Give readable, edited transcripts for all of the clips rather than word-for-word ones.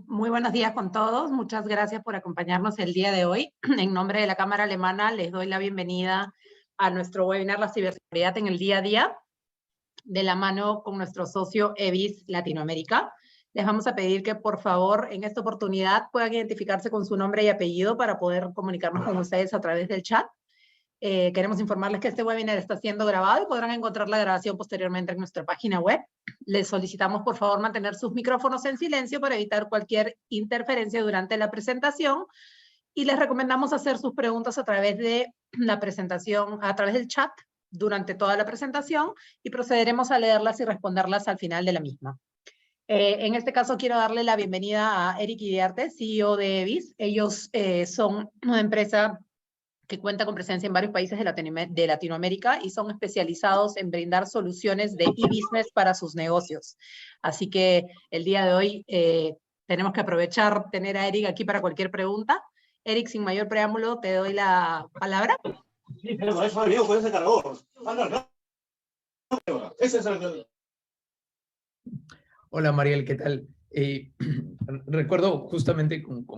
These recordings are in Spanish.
Muy buenos días con todos. Muchas gracias por acompañarnos el día de hoy. En nombre de la Cámara Alemana les doy la bienvenida a nuestro webinar La ciberseguridad en el día a día, de la mano con nuestro socio EBIS Latinoamérica. Les vamos a pedir que, por favor, en esta oportunidad puedan identificarse con su nombre y apellido para poder comunicarnos con ustedes a través del chat. Queremos informarles que este webinar está siendo grabado y podrán encontrar la grabación posteriormente en nuestra página web. Les solicitamos, por favor, mantener sus micrófonos en silencio para evitar cualquier interferencia durante la presentación. Y les recomendamos hacer sus preguntas a través de la presentación, a través del chat, durante toda la presentación, y procederemos a leerlas y responderlas al final de la misma. En este caso quiero darle la bienvenida a Eric Iriarte, CEO de EBIS. Ellos son una empresa que cuenta con presencia en varios países de Latinoamérica y son especializados en brindar soluciones de e-business para sus negocios. Así que el día de hoy tenemos que aprovechar tener a Eric aquí para cualquier pregunta. Eric, sin mayor preámbulo, te doy la palabra. Sí, pero eso ha venido con ese cargador. Ese es el... Hola Mariel, ¿qué tal? Recuerdo justamente con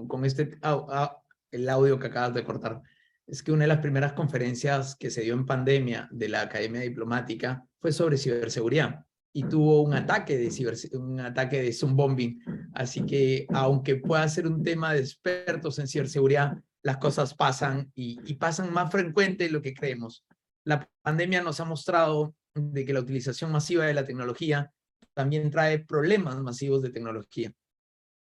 el audio que acabas de cortar, es que una de las primeras conferencias que se dio en pandemia de la Academia Diplomática fue sobre ciberseguridad y tuvo un ataque de Zoom bombing. Así que aunque pueda ser un tema de expertos en ciberseguridad, las cosas pasan y pasan más frecuente de lo que creemos. La pandemia nos ha mostrado de que la utilización masiva de la tecnología también trae problemas masivos de tecnología.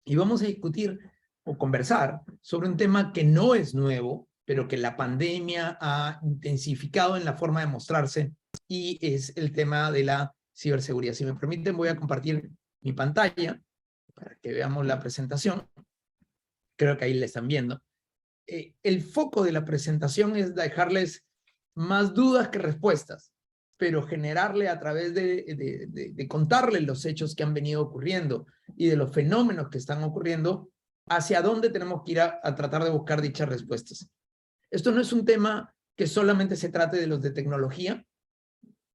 Y vamos a discutir o conversar sobre un tema que no es nuevo, pero que la pandemia ha intensificado en la forma de mostrarse, y es el tema de la ciberseguridad. Si me permiten, voy a compartir mi pantalla para que veamos la presentación. Creo que ahí la están viendo. El foco de la presentación es dejarles más dudas que respuestas, pero generarle a través de contarles los hechos que han venido ocurriendo y de los fenómenos que están ocurriendo, hacia dónde tenemos que ir a tratar de buscar dichas respuestas. Esto no es un tema que solamente se trate de los de tecnología,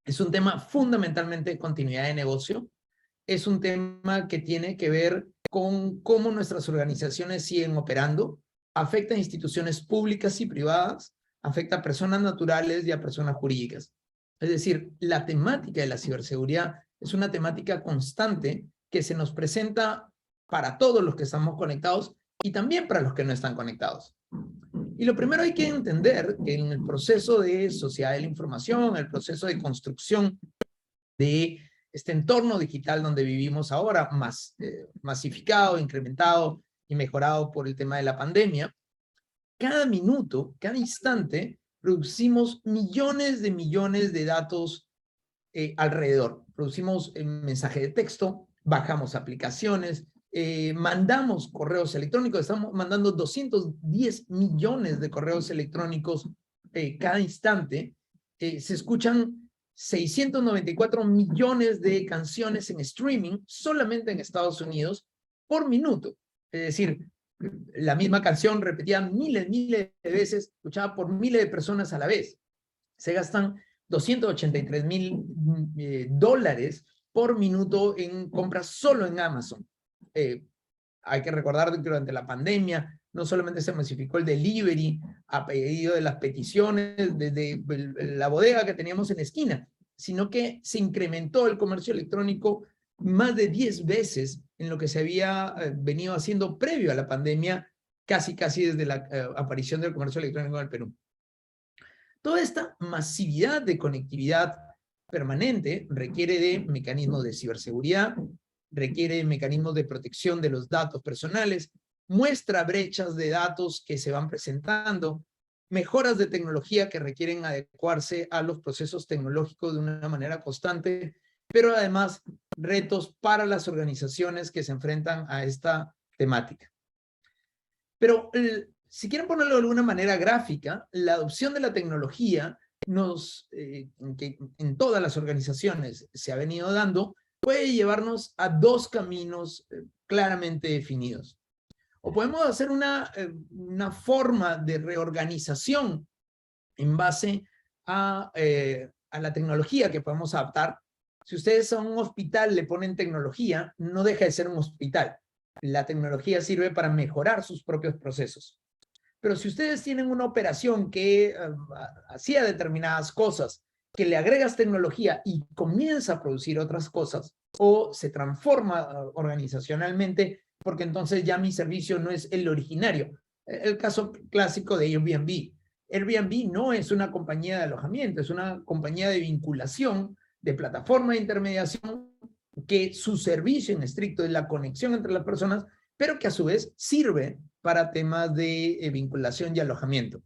es un tema fundamentalmente de continuidad de negocio, es un tema que tiene que ver con cómo nuestras organizaciones siguen operando, afecta a instituciones públicas y privadas, afecta a personas naturales y a personas jurídicas. Es decir, la temática de la ciberseguridad es una temática constante que se nos presenta para todos los que estamos conectados y también para los que no están conectados. Y lo primero hay que entender que en el proceso de sociedad de la información, el proceso de construcción de este entorno digital donde vivimos ahora, masificado, incrementado y mejorado por el tema de la pandemia, cada minuto, cada instante, producimos millones de datos alrededor. Producimos mensaje de texto, bajamos aplicaciones, mandamos correos electrónicos, estamos mandando 210 millones de correos electrónicos cada instante. Se escuchan 694 millones de canciones en streaming solamente en Estados Unidos por minuto. Es decir, la misma canción repetida miles de veces, escuchada por miles de personas a la vez. Se gastan $283,000 por minuto en compras solo en Amazon. Hay que recordar que durante la pandemia no solamente se masificó el delivery a pedido de las peticiones desde la bodega que teníamos en la esquina, sino que se incrementó el comercio electrónico más de 10 veces en lo que se había venido haciendo previo a la pandemia, casi desde la aparición del comercio electrónico en el Perú. Toda esta masividad de conectividad permanente requiere de mecanismos de ciberseguridad, requiere de mecanismos de protección de los datos personales, muestra brechas de datos que se van presentando, mejoras de tecnología que requieren adecuarse a los procesos tecnológicos de una manera constante, pero además retos para las organizaciones que se enfrentan a esta temática. Pero si quieren ponerlo de alguna manera gráfica, la adopción de la tecnología que en todas las organizaciones se ha venido dando, puede llevarnos a dos caminos claramente definidos. O podemos hacer una forma de reorganización en base a la tecnología que podemos adaptar, Si ustedes a un hospital le ponen tecnología, no deja de ser un hospital. La tecnología sirve para mejorar sus propios procesos. Pero si ustedes tienen una operación que hacía determinadas cosas, que le agregas tecnología y comienza a producir otras cosas, o se transforma organizacionalmente, porque entonces ya mi servicio no es el originario. El caso clásico de Airbnb. Airbnb no es una compañía de alojamiento, es una compañía de vinculación, de plataforma de intermediación, que su servicio en estricto es la conexión entre las personas, pero que a su vez sirve para temas de vinculación y alojamiento.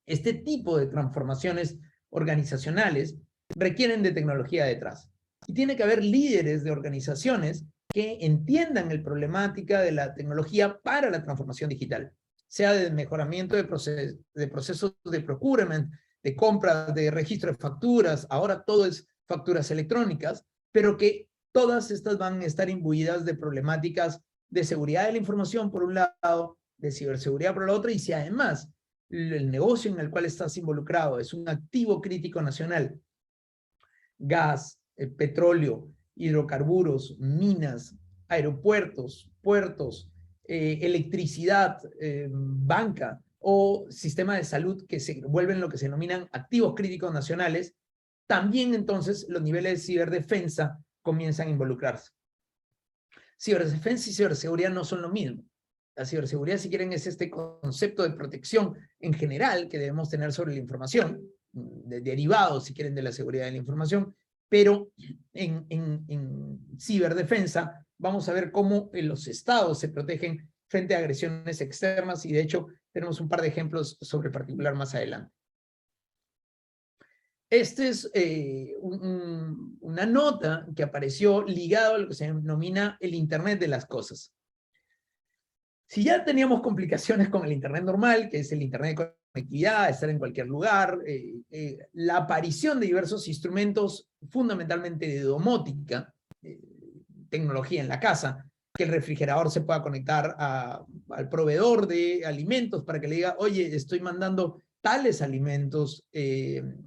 Este tipo de transformaciones organizacionales requieren de tecnología detrás. Y tiene que haber líderes de organizaciones que entiendan la problemática de la tecnología para la transformación digital, sea de mejoramiento de procesos de procurement, de compras, de registro de facturas, ahora todo es facturas electrónicas, pero que todas estas van a estar imbuidas de problemáticas de seguridad de la información por un lado, de ciberseguridad por el otro, y si además el negocio en el cual estás involucrado es un activo crítico nacional, gas, petróleo, hidrocarburos, minas, aeropuertos, puertos, electricidad, banca o sistema de salud, que se vuelven lo que se denominan activos críticos nacionales, también entonces los niveles de ciberdefensa comienzan a involucrarse. Ciberdefensa y ciberseguridad no son lo mismo. La ciberseguridad, si quieren, es este concepto de protección en general que debemos tener sobre la información, derivados, si quieren, de la seguridad de la información, pero en ciberdefensa vamos a ver cómo los estados se protegen frente a agresiones externas, y de hecho tenemos un par de ejemplos sobre el particular más adelante. Esta es una nota que apareció ligada a lo que se denomina el Internet de las cosas. Si ya teníamos complicaciones con el Internet normal, que es el Internet de conectividad, estar en cualquier lugar, la aparición de diversos instrumentos, fundamentalmente de domótica, tecnología en la casa, que el refrigerador se pueda conectar al proveedor de alimentos para que le diga, oye, estoy mandando tales alimentos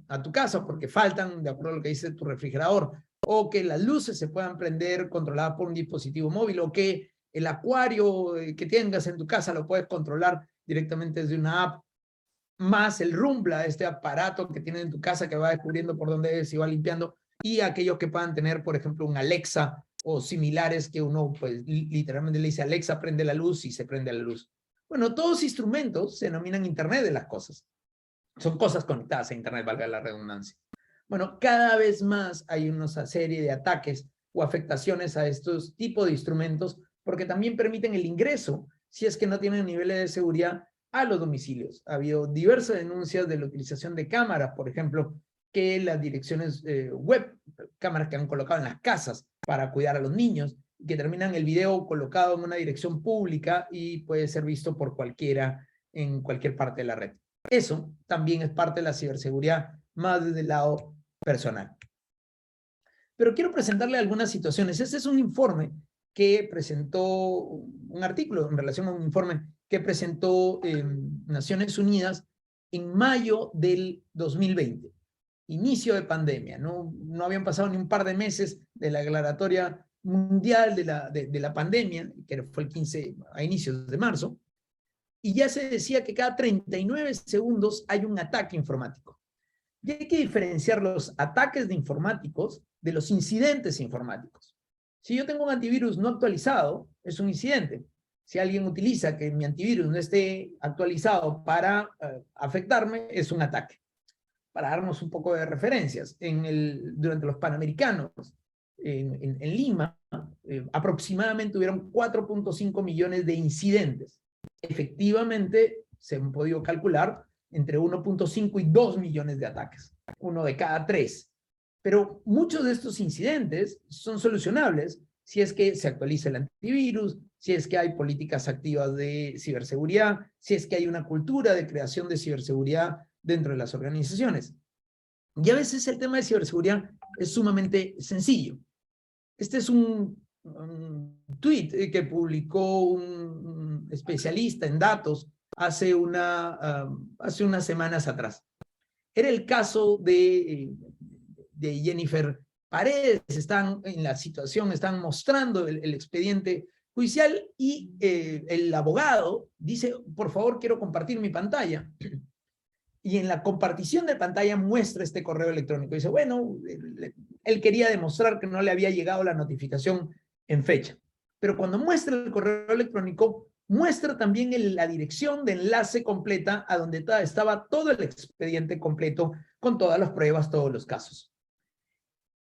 a tu casa porque faltan de acuerdo a lo que dice tu refrigerador, o que las luces se puedan prender controladas por un dispositivo móvil, o que el acuario que tengas en tu casa lo puedes controlar directamente desde una app, más el Rumbla, este aparato que tienes en tu casa que va descubriendo por dónde es y va limpiando, y aquellos que puedan tener, por ejemplo, un Alexa o similares que uno pues literalmente le dice Alexa, prende la luz y se prende la luz. Bueno, todos instrumentos se denominan Internet de las cosas. Son cosas conectadas a Internet, valga la redundancia. Bueno, cada vez más hay una serie de ataques o afectaciones a estos tipos de instrumentos porque también permiten el ingreso, si es que no tienen niveles de seguridad, a los domicilios. Ha habido diversas denuncias de la utilización de cámaras, por ejemplo, que las direcciones web, cámaras que han colocado en las casas para cuidar a los niños, que terminan el video colocado en una dirección pública y puede ser visto por cualquiera en cualquier parte de la red. Eso también es parte de la ciberseguridad, más desde el lado personal. Pero quiero presentarle algunas situaciones. Este es un informe que presentó, un artículo en relación a un informe que presentó Naciones Unidas en mayo del 2020, inicio de pandemia. No habían pasado ni un par de meses de la declaratoria mundial de la pandemia, que fue el 15, a inicios de marzo, y ya se decía que cada 39 segundos hay un ataque informático. Y hay que diferenciar los ataques de informáticos de los incidentes informáticos. Si yo tengo un antivirus no actualizado, es un incidente. Si alguien utiliza que mi antivirus no esté actualizado para afectarme, es un ataque. Para darnos un poco de referencias, durante los Panamericanos en Lima, aproximadamente hubieron 4.5 millones de incidentes. Efectivamente, se han podido calcular entre 1.5 y 2 millones de ataques, uno de cada 3. Pero muchos de estos incidentes son solucionables si es que se actualiza el antivirus, si es que hay políticas activas de ciberseguridad, si es que hay una cultura de creación de ciberseguridad dentro de las organizaciones. Y a veces el tema de ciberseguridad es sumamente sencillo. Este es un tweet que publicó un especialista en datos hace unas semanas atrás. Era el caso de Jennifer paredes están en la situación, están mostrando el expediente judicial y el abogado dice, por favor, quiero compartir mi pantalla. Y en la compartición de pantalla muestra este correo electrónico. Dice, bueno, él quería demostrar que no le había llegado la notificación en fecha. Pero cuando muestra el correo electrónico, muestra también la dirección de enlace completa a donde estaba todo el expediente completo con todas las pruebas, todos los casos.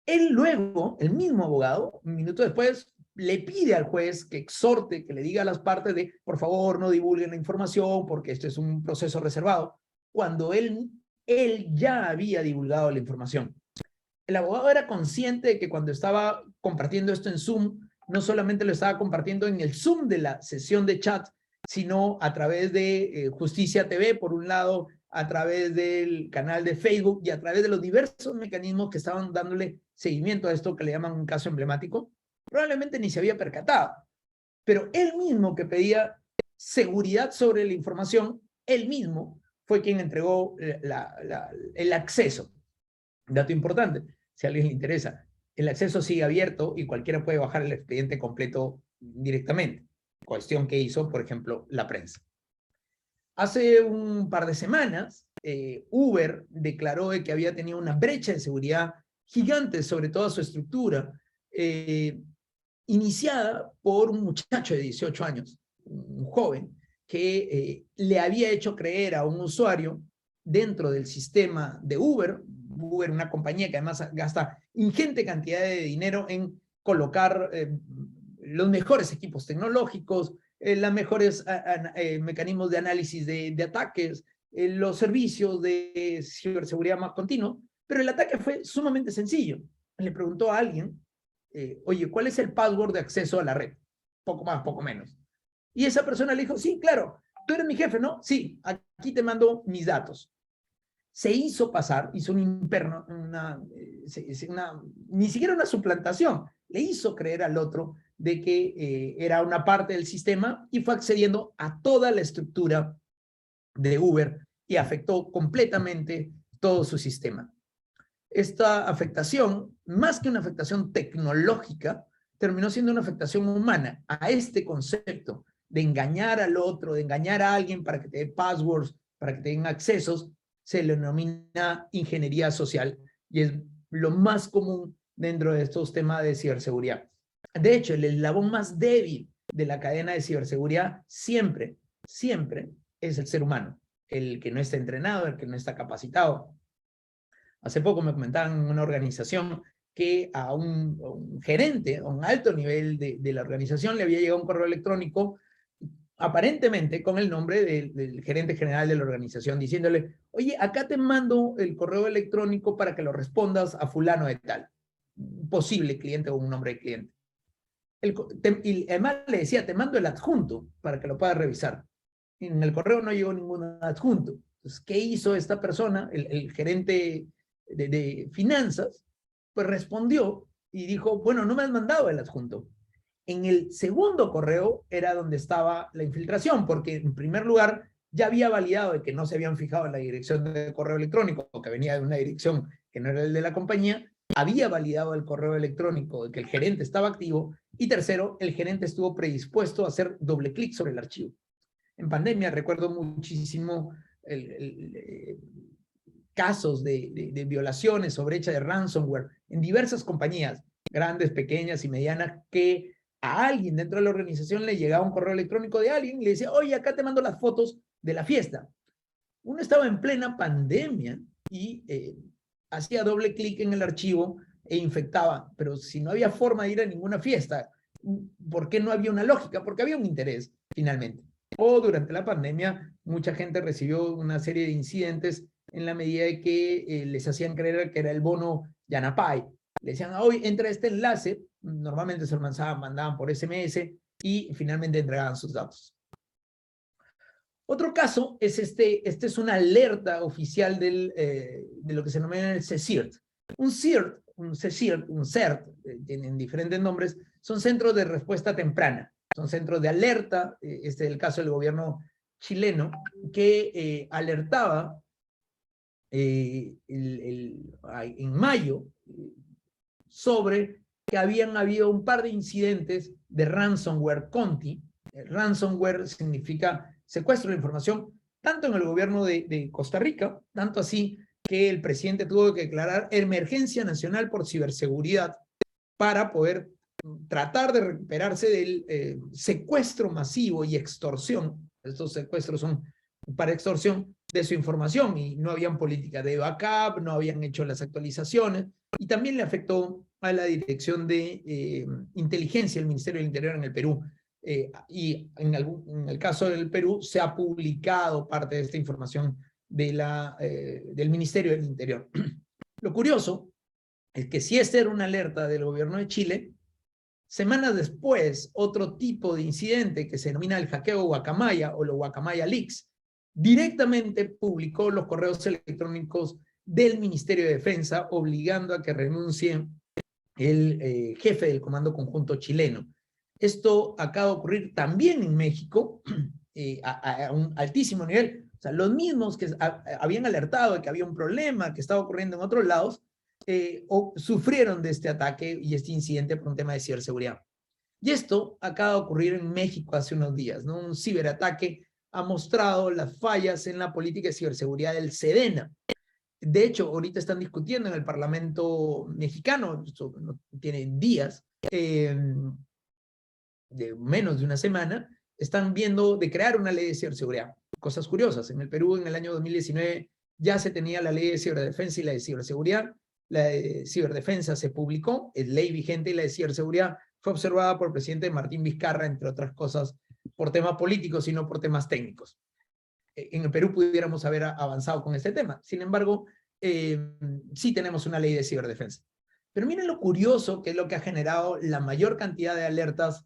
Él luego, el mismo abogado, un minuto después, le pide al juez que exhorte, que le diga a las partes de, por favor, no divulguen la información porque esto es un proceso reservado, cuando él ya había divulgado la información. El abogado era consciente de que cuando estaba compartiendo esto en Zoom, no solamente lo estaba compartiendo en el Zoom de la sesión de chat, sino a través de Justicia TV, por un lado, a través del canal de Facebook y a través de los diversos mecanismos que estaban dándole seguimiento a esto que le llaman un caso emblemático, probablemente ni se había percatado. Pero él mismo que pedía seguridad sobre la información, él mismo fue quien entregó el acceso. Dato importante, si a alguien le interesa, el acceso sigue abierto y cualquiera puede bajar el expediente completo directamente. Cuestión que hizo, por ejemplo, la prensa. Hace un par de semanas, Uber declaró que había tenido una brecha de seguridad gigante sobre toda su estructura, iniciada por un muchacho de 18 años, un joven, que le había hecho creer a un usuario dentro del sistema de Uber, una compañía que además gasta ingente cantidad de dinero en colocar los mejores equipos tecnológicos, los mejores mecanismos de análisis de ataques, los servicios de ciberseguridad más continuo, pero el ataque fue sumamente sencillo. Le preguntó a alguien, oye, ¿cuál es el password de acceso a la red? Poco más, poco menos. Y esa persona le dijo, sí, claro, tú eres mi jefe, ¿no? Sí, aquí te mando mis datos. Se hizo pasar, hizo ni siquiera una suplantación, le hizo creer al otro de que era una parte del sistema y fue accediendo a toda la estructura de Uber y afectó completamente todo su sistema. Esta afectación, más que una afectación tecnológica, terminó siendo una afectación humana a este concepto de engañar al otro, de engañar a alguien para que te dé passwords, para que te den accesos, se le denomina ingeniería social y es lo más común dentro de estos temas de ciberseguridad. De hecho, el eslabón más débil de la cadena de ciberseguridad siempre es el ser humano, el que no está entrenado, el que no está capacitado. Hace poco me comentaban en una organización que a un gerente, a un alto nivel de la organización, le había llegado un correo electrónico aparentemente con el nombre del gerente general de la organización, diciéndole, oye, acá te mando el correo electrónico para que lo respondas a fulano de tal, un posible cliente o un nombre de cliente. Y además le decía, te mando el adjunto para que lo puedas revisar. Y en el correo no llegó ningún adjunto. Entonces, ¿qué hizo esta persona, el gerente de finanzas? Pues respondió y dijo, bueno, no me has mandado el adjunto. En el segundo correo era donde estaba la infiltración, porque en primer lugar ya había validado de que no se habían fijado en la dirección de correo electrónico, que venía de una dirección que no era el de la compañía, había validado el correo electrónico de que el gerente estaba activo, y tercero, el gerente estuvo predispuesto a hacer doble clic sobre el archivo. En pandemia recuerdo muchísimo casos de violaciones o brecha de ransomware en diversas compañías, grandes, pequeñas y medianas, que a alguien dentro de la organización le llegaba un correo electrónico de alguien y le decía, oye, acá te mando las fotos de la fiesta. Uno estaba en plena pandemia y hacía doble clic en el archivo e infectaba, pero si no había forma de ir a ninguna fiesta, ¿por qué no había una lógica? Porque había un interés, finalmente. O durante la pandemia, mucha gente recibió una serie de incidentes en la medida de que les hacían creer que era el bono Yanapay. Le decían, hoy entra este enlace, normalmente se lo mandaban por SMS y finalmente entregaban sus datos. Otro caso es este es una alerta oficial de lo que se denomina el CSIRT. Un CERT, tienen diferentes nombres, son centros de respuesta temprana, son centros de alerta, este es el caso del gobierno chileno, que alertaba en mayo, sobre que habían habido un par de incidentes de ransomware Conti. Ransomware significa secuestro de información, tanto en el gobierno de Costa Rica, tanto así que el presidente tuvo que declarar emergencia nacional por ciberseguridad para poder tratar de recuperarse del secuestro masivo y extorsión. Estos secuestros son para extorsión de su información y no habían política de backup, no habían hecho las actualizaciones y también le afectó a la Dirección de Inteligencia del Ministerio del Interior en el Perú. Y en el caso del Perú se ha publicado parte de esta información del Ministerio del Interior. Lo curioso es que si esta era una alerta del gobierno de Chile, semanas después, otro tipo de incidente que se denomina el hackeo Guacamaya o los Guacamaya Leaks, directamente publicó los correos electrónicos del Ministerio de Defensa, obligando a que renuncie el jefe del Comando Conjunto chileno. Esto acaba de ocurrir también en México, a un altísimo nivel. O sea, los mismos que habían alertado de que había un problema que estaba ocurriendo en otros lados, sufrieron de este ataque y este incidente por un tema de ciberseguridad. Y esto acaba de ocurrir en México hace unos días, ¿no? Un ciberataque ha mostrado las fallas en la política de ciberseguridad del SEDENA. De hecho, ahorita están discutiendo en el Parlamento mexicano, esto no tiene días, de menos de una semana, están viendo de crear una ley de ciberseguridad. Cosas curiosas, en el Perú en el año 2019 ya se tenía la ley de ciberdefensa y la de ciberseguridad. La de ciberdefensa se publicó, es ley vigente, y la de ciberseguridad fue observada por el presidente Martín Vizcarra, entre otras cosas, por temas políticos y no por temas técnicos. En el Perú pudiéramos haber avanzado con este tema. Sin embargo, sí tenemos una ley de ciberdefensa. Pero miren lo curioso que es lo que ha generado la mayor cantidad de alertas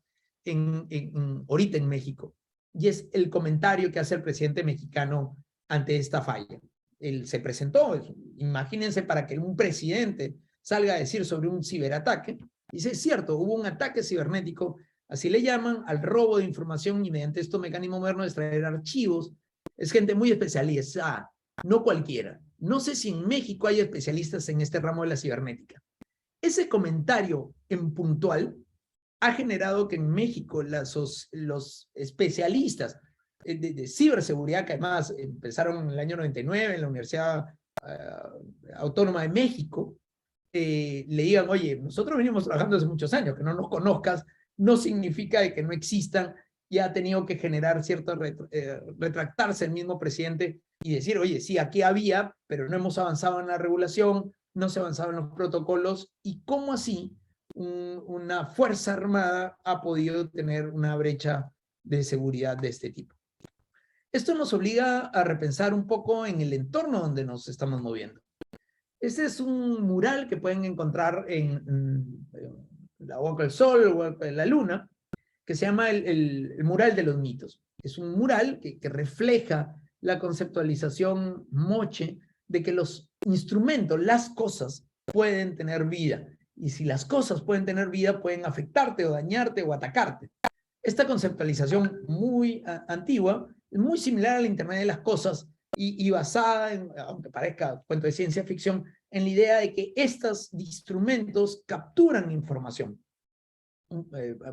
ahorita en México. Y es el comentario que hace el presidente mexicano ante esta falla. Él se presentó, imagínense, para que un presidente salga a decir sobre un ciberataque. Dice, es cierto, hubo un ataque cibernético, así le llaman al robo de información y mediante estos mecanismos modernos de extraer archivos. Es gente muy especializada, no cualquiera. No sé si en México hay especialistas en este ramo de la cibernética. Ese comentario en puntual ha generado que en México los especialistas de ciberseguridad, que además empezaron en el año 99 en la Universidad Autónoma de México, le digan, oye, nosotros venimos trabajando hace muchos años, que no nos conozcas no significa de que no existan, y ha tenido que generar cierto retractarse el mismo presidente y decir, oye, sí, aquí había, pero no hemos avanzado en la regulación, no se ha avanzado en los protocolos, y cómo así una fuerza armada ha podido tener una brecha de seguridad de este tipo. Esto nos obliga a repensar un poco en el entorno donde nos estamos moviendo. Este es un mural que pueden encontrar en la Boca del Sol o en la Luna, que se llama el mural de los mitos. Es un mural que refleja la conceptualización moche de que los instrumentos, las cosas, pueden tener vida. Y si las cosas pueden tener vida, pueden afectarte o dañarte o atacarte. Esta conceptualización muy antigua es muy similar a la Internet de las Cosas y basada, aunque parezca cuento de ciencia ficción, en la idea de que estos instrumentos capturan información.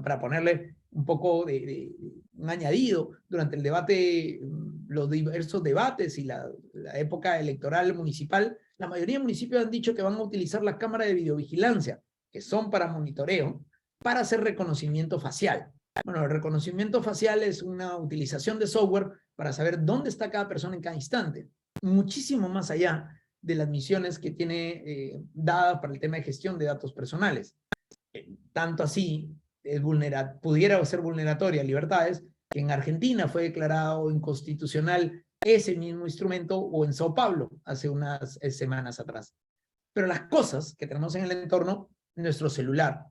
Para ponerle un poco de un añadido, durante el debate, los diversos debates y la época electoral municipal, la mayoría de municipios han dicho que van a utilizar la cámara de videovigilancia, que son para monitoreo, para hacer reconocimiento facial. Bueno, el reconocimiento facial es una utilización de software para saber dónde está cada persona en cada instante, muchísimo más allá de las misiones que tiene dadas para el tema de gestión de datos personales. Tanto así, pudiera ser vulneratoria a libertades, que en Argentina fue declarado inconstitucional ese mismo instrumento, o en Sao Paulo hace unas semanas atrás. Pero las cosas que tenemos en el entorno, nuestro celular,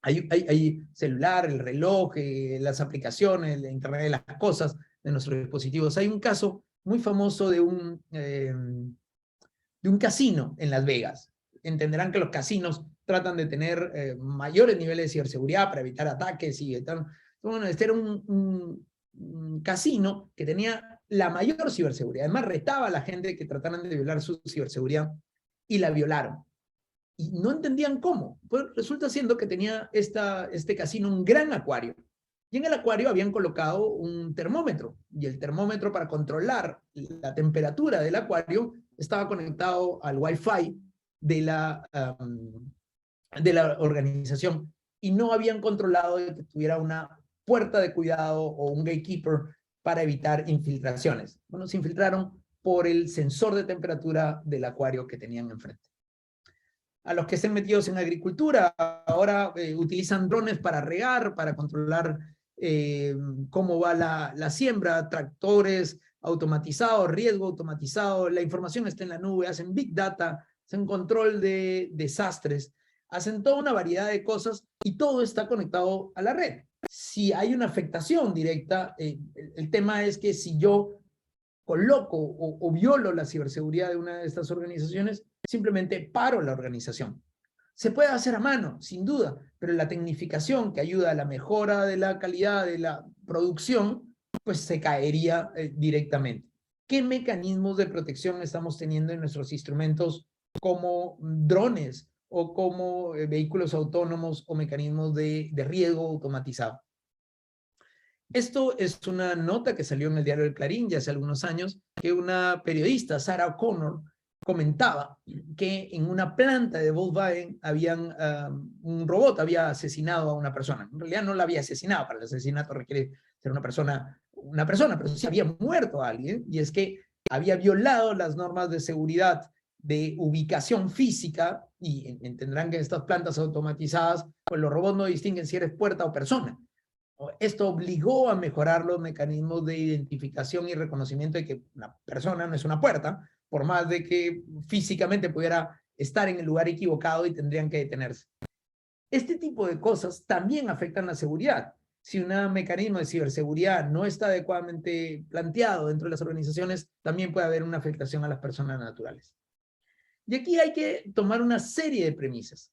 hay celular, el reloj, las aplicaciones, la Internet de las cosas de nuestros dispositivos. Hay un caso muy famoso de un casino en Las Vegas. Entenderán que los casinos tratan de tener mayores niveles de ciberseguridad para evitar ataques y tal. Bueno, este era un casino que tenía la mayor ciberseguridad. Además, retaba a la gente que trataran de violar su ciberseguridad y la violaron. y no entendían cómo. Pues resulta siendo que tenía este casino un gran acuario. Y en el acuario habían colocado un termómetro. Y el termómetro, para controlar la temperatura del acuario, estaba conectado al Wi-Fi de la organización. Y no habían controlado de que tuviera una puerta de cuidado o un gatekeeper para evitar infiltraciones. Bueno, se infiltraron por el sensor de temperatura del acuario que tenían enfrente. A los que estén metidos en agricultura, ahora utilizan drones para regar, para controlar cómo va la siembra, tractores automatizados, riesgo automatizado, la información está en la nube, hacen big data, hacen control de desastres, hacen toda una variedad de cosas y todo está conectado a la red. Si hay una afectación directa, el tema es que si yo coloco o violo la ciberseguridad de una de estas organizaciones, simplemente paro la organización. Se puede hacer a mano, sin duda, pero la tecnificación que ayuda a la mejora de la calidad de la producción, pues se caería directamente. ¿Qué mecanismos de protección estamos teniendo en nuestros instrumentos como drones o como vehículos autónomos o mecanismos de riesgo automatizado? Esto es una nota que salió en el diario El Clarín ya hace algunos años, que una periodista, Sarah O'Connor, comentaba que en una planta de Volkswagen un robot había asesinado a una persona. En realidad no la había asesinado, para el asesinato requiere ser una persona, pero sí había muerto a alguien, y es que había violado las normas de seguridad de ubicación física, y entenderán que en estas plantas automatizadas, pues los robots no distinguen si eres puerta o persona. Esto obligó a mejorar los mecanismos de identificación y reconocimiento de que una persona no es una puerta, por más de que físicamente pudiera estar en el lugar equivocado y tendrían que detenerse. Este tipo de cosas también afectan la seguridad. Si un mecanismo de ciberseguridad no está adecuadamente planteado dentro de las organizaciones, también puede haber una afectación a las personas naturales. Y aquí hay que tomar una serie de premisas.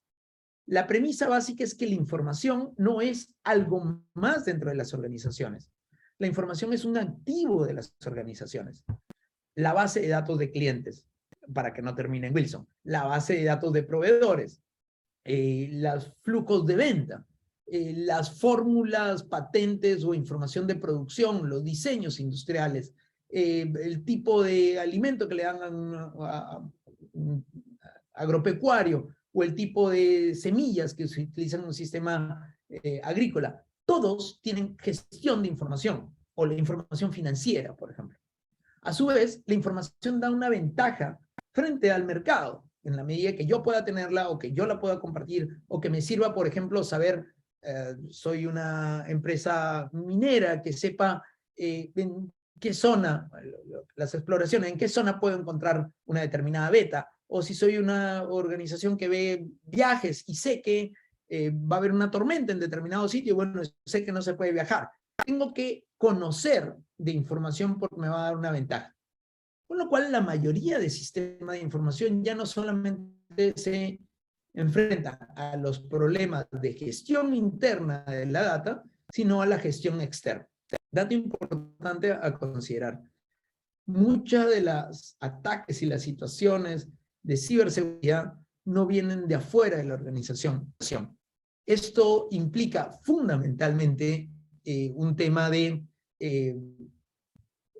La premisa básica es que la información no es algo más dentro de las organizaciones. La información es un activo de las organizaciones. La base de datos de clientes, para que no termine en Wilson, la base de datos de proveedores, los flujos de venta, las fórmulas, patentes o información de producción, los diseños industriales, el tipo de alimento que le dan a un agropecuario, o el tipo de semillas que se utilizan en un sistema agrícola. Todos tienen gestión de información, o la información financiera, por ejemplo. A su vez, la información da una ventaja frente al mercado, en la medida que yo pueda tenerla, o que yo la pueda compartir, o que me sirva, por ejemplo, saber, soy una empresa minera, que sepa en qué zona, las exploraciones, en qué zona puedo encontrar una determinada beta, o si soy una organización que ve viajes y sé que va a haber una tormenta en determinado sitio, bueno, sé que no se puede viajar. Tengo que conocer de información porque me va a dar una ventaja. Con lo cual, la mayoría de sistemas de información ya no solamente se enfrentan a los problemas de gestión interna de la data, sino a la gestión externa. Dato importante a considerar. Muchas de las ataques y las situaciones de ciberseguridad no vienen de afuera de la organización. Esto implica fundamentalmente un tema de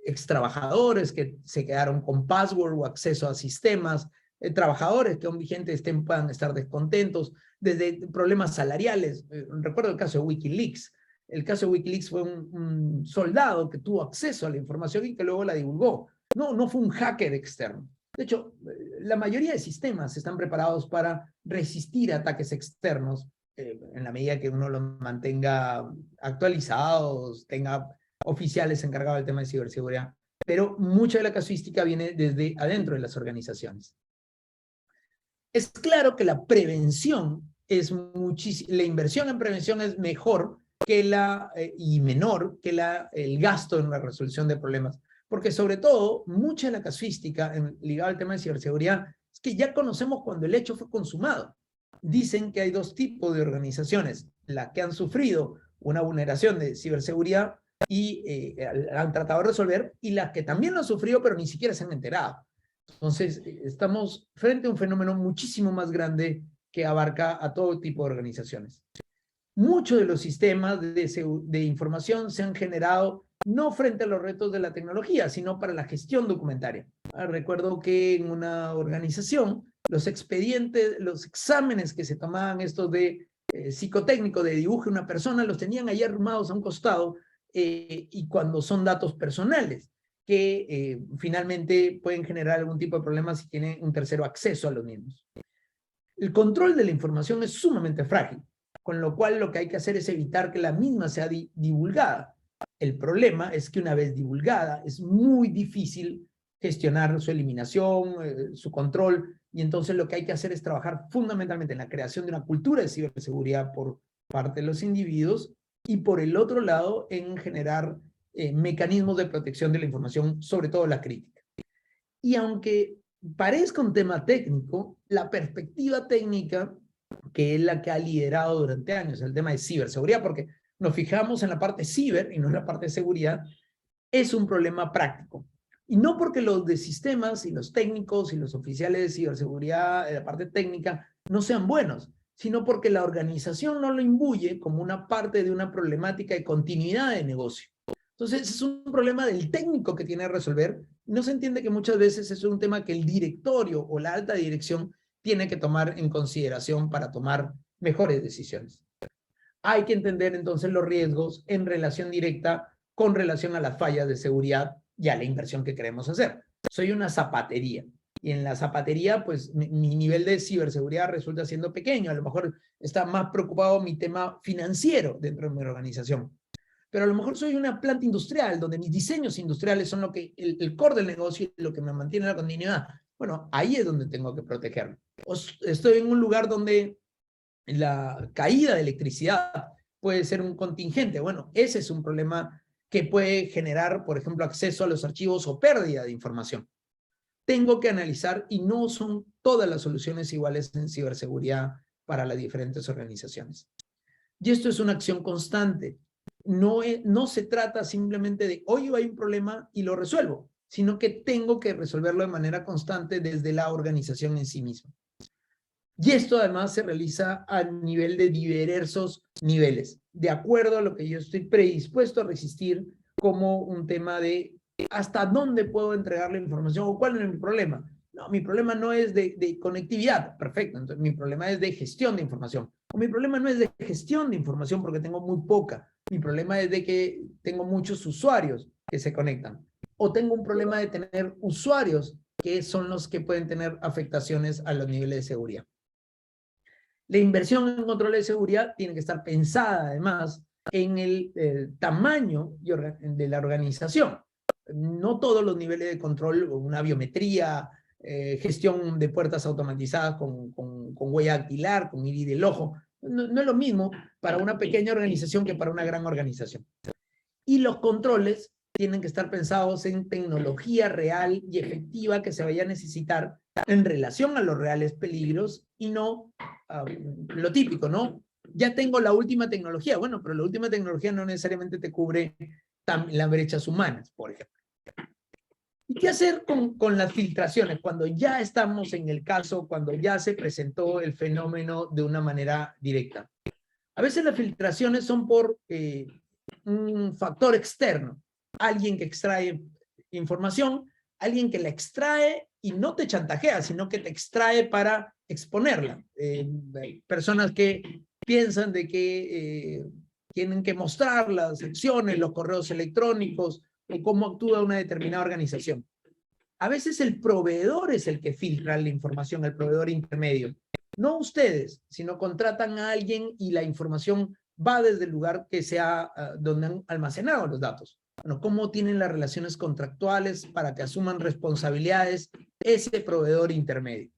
extrabajadores que se quedaron con password o acceso a sistemas, trabajadores que aún vigentes puedan estar descontentos, desde problemas salariales. Recuerdo el caso de Wikileaks. El caso de Wikileaks fue un soldado que tuvo acceso a la información y que luego la divulgó. No fue un hacker externo. De hecho, la mayoría de sistemas están preparados para resistir ataques externos en la medida que uno los mantenga actualizados, tenga oficiales encargados del tema de ciberseguridad. Pero mucha de la casuística viene desde adentro de las organizaciones. Es claro que la prevención es muchísimo, la inversión en prevención es mejor que y menor que el gasto en la resolución de problemas. Porque sobre todo, mucha de la casuística ligada al tema de ciberseguridad es que ya conocemos cuando el hecho fue consumado. Dicen que hay dos tipos de organizaciones, las que han sufrido una vulneración de ciberseguridad y han tratado de resolver, y las que también lo han sufrido pero ni siquiera se han enterado. Entonces, estamos frente a un fenómeno muchísimo más grande que abarca a todo tipo de organizaciones. Muchos de los sistemas de información se han generado no frente a los retos de la tecnología, sino para la gestión documentaria. Recuerdo que en una organización, los expedientes, los exámenes que se tomaban estos de psicotécnico, de dibujo de una persona, los tenían ahí armados a un costado, y cuando son datos personales, que finalmente pueden generar algún tipo de problema si tiene un tercero acceso a los mismos. El control de la información es sumamente frágil, con lo cual lo que hay que hacer es evitar que la misma sea divulgada. El problema es que una vez divulgada es muy difícil gestionar su eliminación, su control, y entonces lo que hay que hacer es trabajar fundamentalmente en la creación de una cultura de ciberseguridad por parte de los individuos y por el otro lado en generar mecanismos de protección de la información, sobre todo la crítica. Y aunque parezca un tema técnico, la perspectiva técnica, que es la que ha liderado durante años el tema de ciberseguridad, porque nos fijamos en la parte ciber y no en la parte de seguridad, es un problema práctico. Y no porque los de sistemas y los técnicos y los oficiales de ciberseguridad, de la parte técnica, no sean buenos, sino porque la organización no lo imbuye como una parte de una problemática de continuidad de negocio. Entonces, es un problema del técnico que tiene que resolver. No se entiende que muchas veces es un tema que el directorio o la alta dirección tiene que tomar en consideración para tomar mejores decisiones. Hay que entender entonces los riesgos en relación directa con relación a las fallas de seguridad y a la inversión que queremos hacer. Soy una zapatería y en la zapatería pues mi nivel de ciberseguridad resulta siendo pequeño. A lo mejor está más preocupado mi tema financiero dentro de mi organización. Pero a lo mejor soy una planta industrial donde mis diseños industriales son lo que, el core del negocio y lo que me mantiene la continuidad. Bueno, ahí es donde tengo que protegerme. O estoy en un lugar donde la caída de electricidad puede ser un contingente. Bueno, ese es un problema que puede generar, por ejemplo, acceso a los archivos o pérdida de información. Tengo que analizar, y no son todas las soluciones iguales en ciberseguridad para las diferentes organizaciones. Y esto es una acción constante. No se trata simplemente de hoy hay un problema y lo resuelvo, sino que tengo que resolverlo de manera constante desde la organización en sí misma. Y esto además se realiza a nivel de diversos niveles, de acuerdo a lo que yo estoy predispuesto a resistir, como un tema de hasta dónde puedo entregar la información o cuál es mi problema. No, mi problema no es de conectividad, perfecto, entonces mi problema es de gestión de información. O mi problema no es de gestión de información porque tengo muy poca. Mi problema es de que tengo muchos usuarios que se conectan. O tengo un problema de tener usuarios que son los que pueden tener afectaciones a los niveles de seguridad. La inversión en control de seguridad tiene que estar pensada además en el tamaño de la organización. No todos los niveles de control, una biometría, gestión de puertas automatizadas con huella dactilar, con iris del ojo, no es lo mismo para una pequeña organización que para una gran organización. Y los controles tienen que estar pensados en tecnología real y efectiva que se vaya a necesitar en relación a los reales peligros y no lo típico, ¿no? Ya tengo la última tecnología. Bueno, pero la última tecnología no necesariamente te cubre las brechas humanas, por ejemplo. ¿Y qué hacer con las filtraciones? Cuando ya estamos en el caso, cuando ya se presentó el fenómeno de una manera directa. A veces las filtraciones son por un factor externo. Alguien que extrae información, alguien que la extrae y no te chantajea, sino que te extrae para exponerla. Personas que piensan de que tienen que mostrar las acciones, los correos electrónicos, o cómo actúa una determinada organización. A veces el proveedor es el que filtra la información, el proveedor intermedio. No ustedes, sino contratan a alguien y la información va desde el lugar que sea donde han almacenado los datos. Bueno, ¿cómo tienen las relaciones contractuales para que asuman responsabilidades ese proveedor intermedio?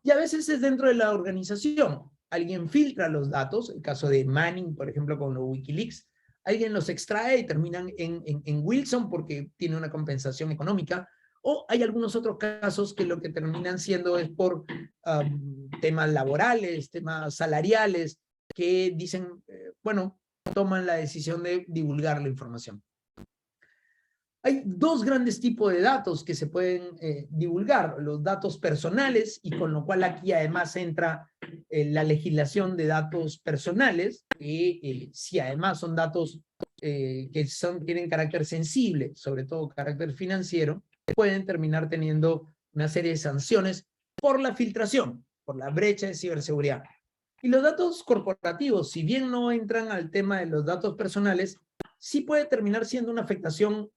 Y a veces es dentro de la organización. Alguien filtra los datos, el caso de Manning, por ejemplo, con los Wikileaks, alguien los extrae y terminan en Wilson porque tiene una compensación económica, o hay algunos otros casos que lo que terminan siendo es por temas laborales, temas salariales, que dicen, bueno, toman la decisión de divulgar la información. Hay dos grandes tipos de datos que se pueden divulgar, los datos personales, y con lo cual aquí además entra la legislación de datos personales, que si además son datos que tienen carácter sensible, sobre todo carácter financiero, pueden terminar teniendo una serie de sanciones por la filtración, por la brecha de ciberseguridad. Y los datos corporativos, si bien no entran al tema de los datos personales, sí puede terminar siendo una afectación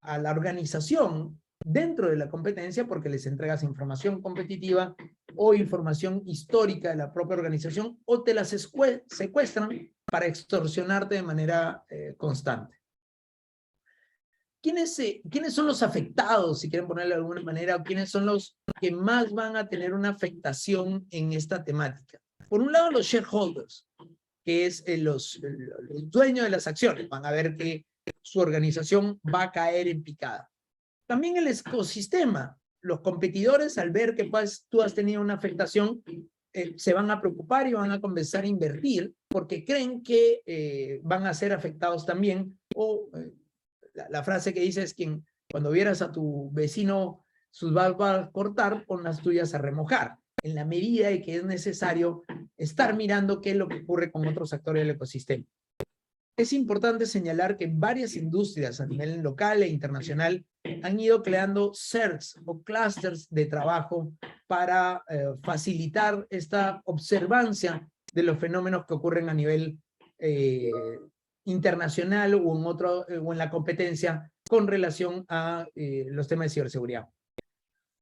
a la organización dentro de la competencia, porque les entregas información competitiva o información histórica de la propia organización, o te la secuestran para extorsionarte de manera constante. ¿Quiénes son los afectados, si quieren ponerlo de alguna manera, o quiénes son los que más van a tener una afectación en esta temática? Por un lado, los shareholders, que es los dueños de las acciones, van a ver que su organización va a caer en picada. También el ecosistema, los competidores, al ver que pues, tú has tenido una afectación, se van a preocupar y van a comenzar a invertir porque creen que van a ser afectados también. O la frase que dice es que cuando vieras a tu vecino sus barbas cortar, pon las tuyas a remojar, en la medida de que es necesario estar mirando qué es lo que ocurre con otros actores del ecosistema. Es importante señalar que varias industrias a nivel local e internacional han ido creando CERTs o clusters de trabajo para facilitar esta observancia de los fenómenos que ocurren a nivel internacional o en la competencia con relación a los temas de ciberseguridad.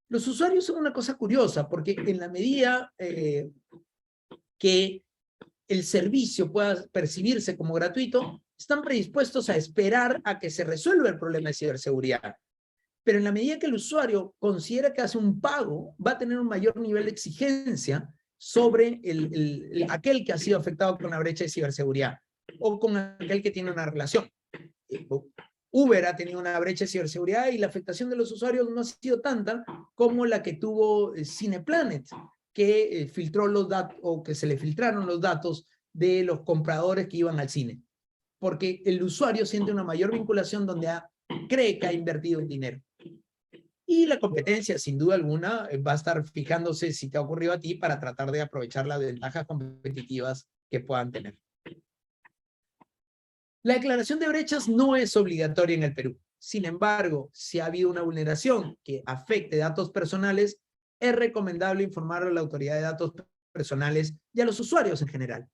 Los usuarios son una cosa curiosa porque en la medida que el servicio pueda percibirse como gratuito, están predispuestos a esperar a que se resuelva el problema de ciberseguridad. Pero en la medida que el usuario considera que hace un pago, va a tener un mayor nivel de exigencia sobre aquel que ha sido afectado con la brecha de ciberseguridad o con aquel que tiene una relación. Uber ha tenido una brecha de ciberseguridad y la afectación de los usuarios no ha sido tanta como la que tuvo Cineplanet, que filtró los datos o que se le filtraron los datos de los compradores que iban al cine. Porque el usuario siente una mayor vinculación donde cree que ha invertido el dinero. Y la competencia, sin duda alguna, va a estar fijándose si te ha ocurrido a ti para tratar de aprovechar las ventajas competitivas que puedan tener. La declaración de brechas no es obligatoria en el Perú. Sin embargo, si ha habido una vulneración que afecte datos personales, es recomendable informar a la autoridad de datos personales y a los usuarios en general.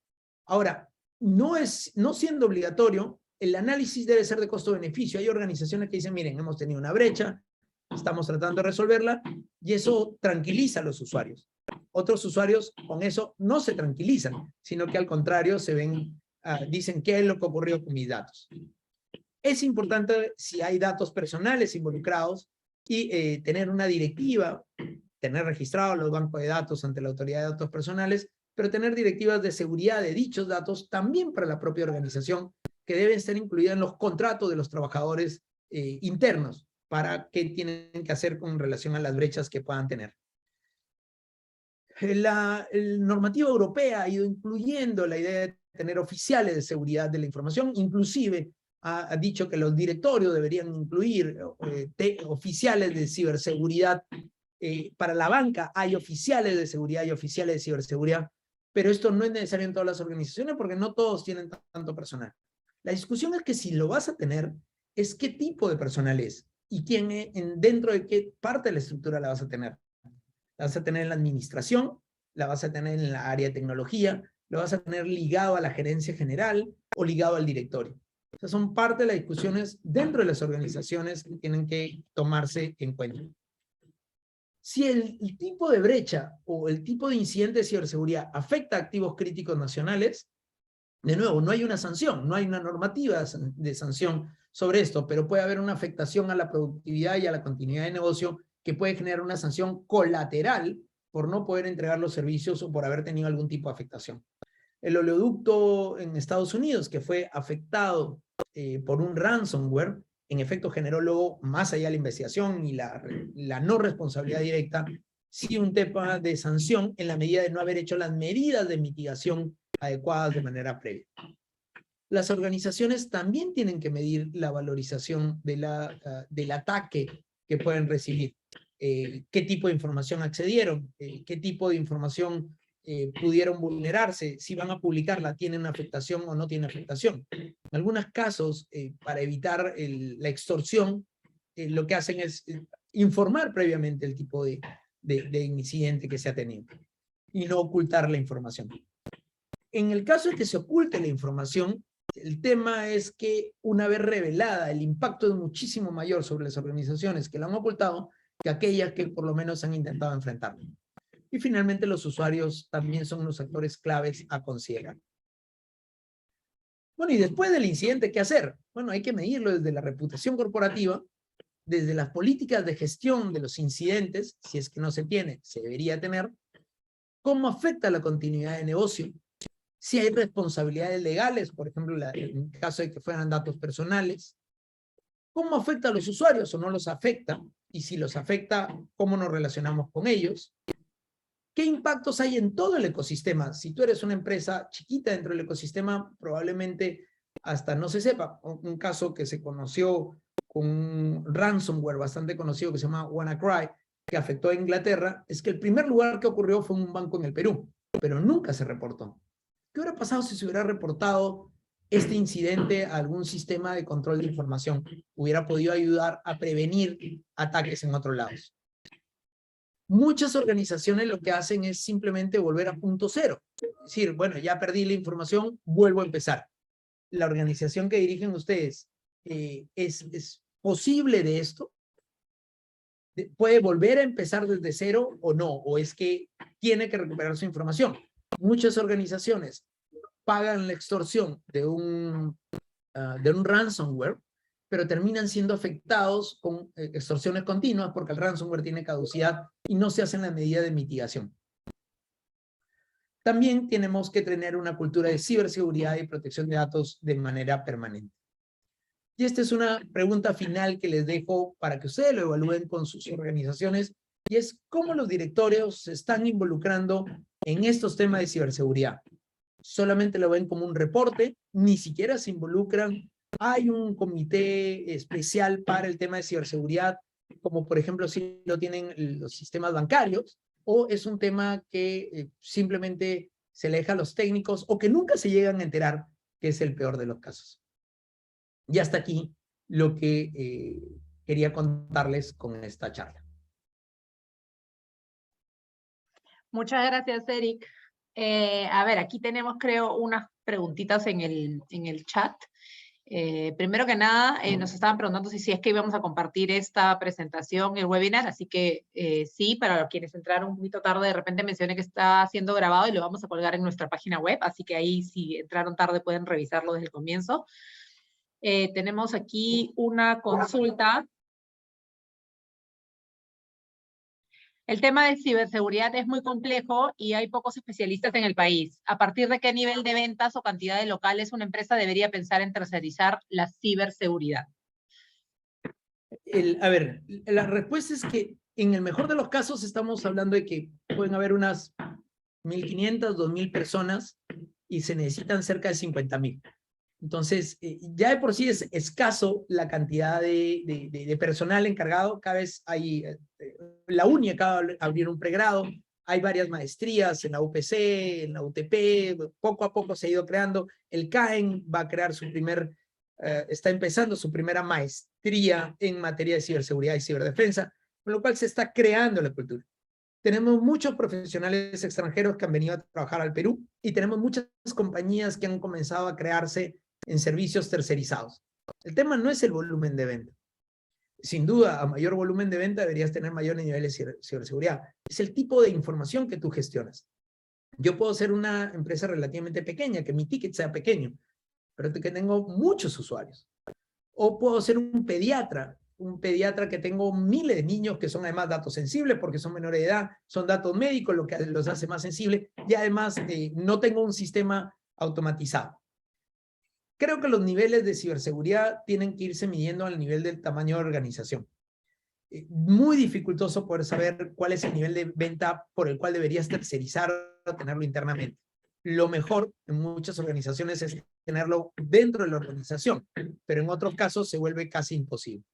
Ahora, no siendo obligatorio, el análisis debe ser de costo-beneficio. Hay organizaciones que dicen, miren, hemos tenido una brecha, estamos tratando de resolverla, y eso tranquiliza a los usuarios. Otros usuarios con eso no se tranquilizan, sino que al contrario dicen qué es lo que ocurrió con mis datos. Es importante, si hay datos personales involucrados, y tener una directiva, tener registrados los bancos de datos ante la autoridad de datos personales, pero tener directivas de seguridad de dichos datos también para la propia organización, que deben estar incluidas en los contratos de los trabajadores internos, para qué tienen que hacer con relación a las brechas que puedan tener. La normativa europea ha ido incluyendo la idea de tener oficiales de seguridad de la información, inclusive ha dicho que los directorios deberían incluir oficiales de ciberseguridad. Para la banca hay oficiales de seguridad y oficiales de ciberseguridad, pero esto no es necesario en todas las organizaciones porque no todos tienen tanto personal. La discusión es que si lo vas a tener, es qué tipo de personal es y dentro de qué parte de la estructura la vas a tener. La vas a tener en la administración, la vas a tener en la área de tecnología, lo vas a tener ligado a la gerencia general o ligado al directorio. O sea, son parte de las discusiones dentro de las organizaciones que tienen que tomarse en cuenta. Si el tipo de brecha o el tipo de incidente de ciberseguridad afecta a activos críticos nacionales, de nuevo, no hay una sanción, no hay una normativa de sanción sobre esto, pero puede haber una afectación a la productividad y a la continuidad de negocio que puede generar una sanción colateral por no poder entregar los servicios o por haber tenido algún tipo de afectación. El oleoducto en Estados Unidos, que fue afectado por un ransomware, en efecto generó luego, más allá de la investigación y la no responsabilidad directa, sí un tema de sanción en la medida de no haber hecho las medidas de mitigación adecuadas de manera previa. las organizaciones también tienen que medir la valorización del ataque que pueden recibir. Qué tipo de información accedieron, qué tipo de información pudieron vulnerarse, si van a publicarla, tienen afectación o no tienen afectación. En algunos casos, para evitar la extorsión, lo que hacen es informar previamente el tipo de incidente que se ha tenido y no ocultar la información. En el caso de que se oculte la información, el tema es que una vez revelada, el impacto es muchísimo mayor sobre las organizaciones que la han ocultado que aquellas que por lo menos han intentado enfrentarlo. Y finalmente los usuarios también son unos actores claves a considerar. Bueno, y después del incidente, ¿qué hacer? Bueno, hay que medirlo desde la reputación corporativa, desde las políticas de gestión de los incidentes, si es que no se tiene, se debería tener, cómo afecta la continuidad de negocio, si hay responsabilidades legales, por ejemplo, en caso de que fueran datos personales, cómo afecta a los usuarios o no los afecta, y si los afecta, cómo nos relacionamos con ellos, qué impactos hay en todo el ecosistema. Si tú eres una empresa chiquita dentro del ecosistema, probablemente hasta no se sepa. Un caso que se conoció con un ransomware bastante conocido que se llama WannaCry, que afectó a Inglaterra, es que el primer lugar que ocurrió fue en un banco en el Perú, pero nunca se reportó. ¿Qué hubiera pasado si se hubiera reportado este incidente a algún sistema de control de información? Hubiera podido ayudar a prevenir ataques en otros lados. Muchas organizaciones lo que hacen es simplemente volver a punto cero. Es decir, bueno, ya perdí la información, vuelvo a empezar. La organización que dirigen ustedes, ¿es posible de esto? ¿Puede volver a empezar desde cero o no? ¿O es que tiene que recuperar su información? Muchas organizaciones pagan la extorsión de un ransomware, pero terminan siendo afectados con extorsiones continuas porque el ransomware tiene caducidad y no se hacen las medidas de mitigación. También tenemos que tener una cultura de ciberseguridad y protección de datos de manera permanente. Y esta es una pregunta final que les dejo para que ustedes lo evalúen con sus organizaciones, y es cómo los directorios se están involucrando en estos temas de ciberseguridad. Solamente lo ven como un reporte, ni siquiera se involucran. Hay un comité especial para el tema de ciberseguridad, como por ejemplo si lo tienen los sistemas bancarios, o es un tema que simplemente se le deja a los técnicos o que nunca se llegan a enterar, que es el peor de los casos. Y hasta aquí lo que quería contarles con esta charla. Muchas gracias, Eric. A ver, aquí tenemos, creo, unas preguntitas en el chat. Primero que nada, nos estaban preguntando si es que íbamos a compartir esta presentación, el webinar, así que sí, para quienes entraron un poquito tarde, de repente mencioné que está siendo grabado y lo vamos a colgar en nuestra página web, así que ahí si entraron tarde pueden revisarlo desde el comienzo. Tenemos aquí una consulta. El tema de ciberseguridad es muy complejo y hay pocos especialistas en el país. ¿A partir de qué nivel de ventas o cantidad de locales una empresa debería pensar en tercerizar la ciberseguridad? A ver, la respuesta es que en el mejor de los casos estamos hablando de que pueden haber unas 1.500, 2.000 personas y se necesitan cerca de 50.000. Entonces, ya de por sí es escaso la cantidad de personal encargado. Cada vez hay, la UNI acaba de abrir un pregrado, hay varias maestrías en la UPC, en la UTP, poco a poco se ha ido creando. El CAEN va a crear su está empezando su primera maestría en materia de ciberseguridad y ciberdefensa, con lo cual se está creando la cultura. Tenemos muchos profesionales extranjeros que han venido a trabajar al Perú y tenemos muchas compañías que han comenzado a crearse en servicios tercerizados. El tema no es el volumen de venta. Sin duda, a mayor volumen de venta deberías tener mayores niveles de ciberseguridad. Es el tipo de información que tú gestionas. Yo puedo ser una empresa relativamente pequeña, que mi ticket sea pequeño, pero que tengo muchos usuarios. O puedo ser un pediatra que tengo miles de niños que son además datos sensibles porque son menores de edad, son datos médicos, lo que los hace más sensibles, y además no tengo un sistema automatizado. Creo que los niveles de ciberseguridad tienen que irse midiendo al nivel del tamaño de organización. Muy dificultoso poder saber cuál es el nivel de venta por el cual deberías tercerizar o tenerlo internamente. Lo mejor en muchas organizaciones es tenerlo dentro de la organización, pero en otros casos se vuelve casi imposible.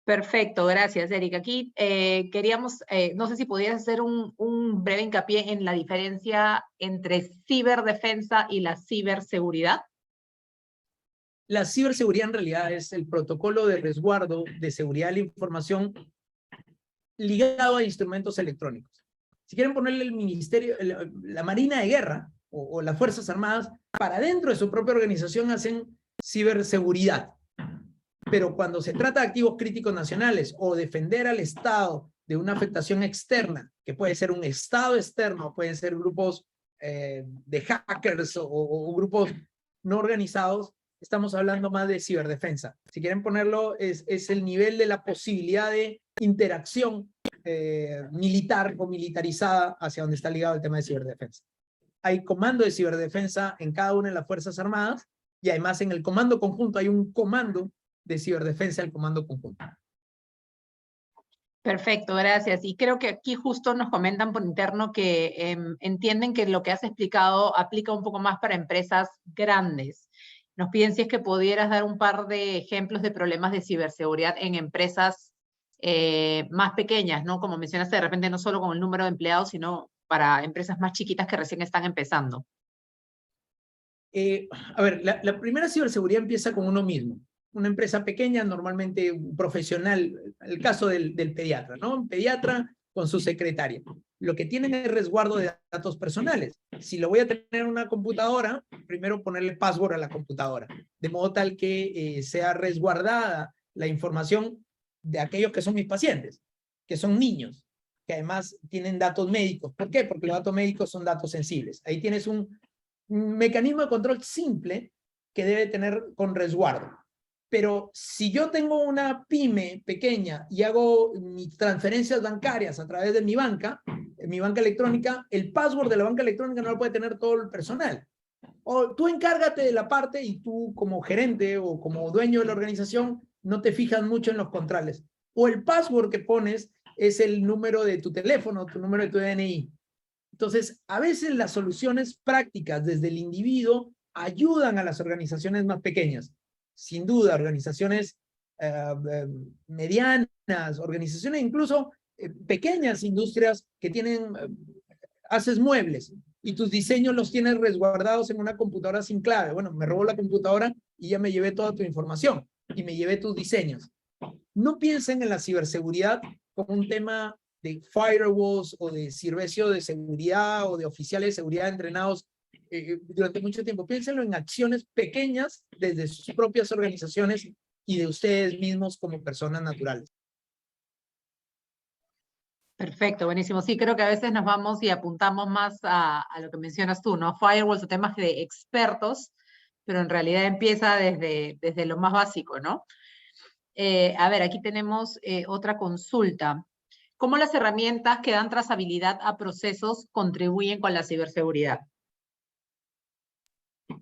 Perfecto, gracias, Erika. Aquí queríamos, no sé si podías hacer un breve hincapié en la diferencia entre ciberdefensa y la ciberseguridad. La ciberseguridad en realidad es el protocolo de resguardo de seguridad de la información ligado a instrumentos electrónicos. Si quieren ponerle el ministerio, la Marina de Guerra o las Fuerzas Armadas, para dentro de su propia organización hacen ciberseguridad. Pero cuando se trata de activos críticos nacionales o defender al Estado de una afectación externa, que puede ser un Estado externo, pueden ser grupos de hackers o grupos no organizados, estamos hablando más de ciberdefensa. Si quieren ponerlo, es el nivel de la posibilidad de interacción militar o militarizada hacia donde está ligado el tema de ciberdefensa. Hay comando de ciberdefensa en cada una de las Fuerzas Armadas y además en el comando conjunto hay un comando de ciberdefensa, el comando conjunto. Perfecto, gracias. Y creo que aquí justo nos comentan por interno que entienden que lo que has explicado aplica un poco más para empresas grandes. Nos piden si es que pudieras dar un par de ejemplos de problemas de ciberseguridad en empresas más pequeñas, ¿no? Como mencionaste, de repente no solo con el número de empleados, sino para empresas más chiquitas que recién están empezando. A ver, la primera ciberseguridad empieza con uno mismo. Una empresa pequeña, normalmente un profesional, el caso del pediatra, ¿no? Un pediatra con su secretaria. Lo que tienen es resguardo de datos personales. Si lo voy a tener en una computadora, primero ponerle password a la computadora, de modo tal que sea resguardada la información de aquellos que son mis pacientes, que son niños, que además tienen datos médicos. ¿Por qué? Porque los datos médicos son datos sensibles. Ahí tienes un mecanismo de control simple que debe tener con resguardo. Pero si yo tengo una pyme pequeña y hago mis transferencias bancarias a través de mi banca electrónica, el password de la banca electrónica no lo puede tener todo el personal. O tú encárgate de la parte y tú como gerente o como dueño de la organización no te fijas mucho en los controles. O el password que pones es el número de tu teléfono, tu número de tu DNI. Entonces, a veces las soluciones prácticas desde el individuo ayudan a las organizaciones más pequeñas. Sin duda, organizaciones medianas, organizaciones incluso pequeñas industrias que tienen, haces muebles y tus diseños los tienes resguardados en una computadora sin clave. Bueno, me robó la computadora y ya me llevé toda tu información y me llevé tus diseños. No piensen en la ciberseguridad como un tema de firewalls o de servicio de seguridad o de oficiales de seguridad entrenados durante mucho tiempo. Piénsenlo en acciones pequeñas desde sus propias organizaciones y de ustedes mismos como personas naturales. Perfecto, buenísimo. Sí, creo que a veces nos vamos y apuntamos más a lo que mencionas tú, ¿no? Firewalls o temas de expertos, pero en realidad empieza desde lo más básico, ¿no? A ver, aquí tenemos otra consulta. ¿Cómo las herramientas que dan trazabilidad a procesos contribuyen con la ciberseguridad?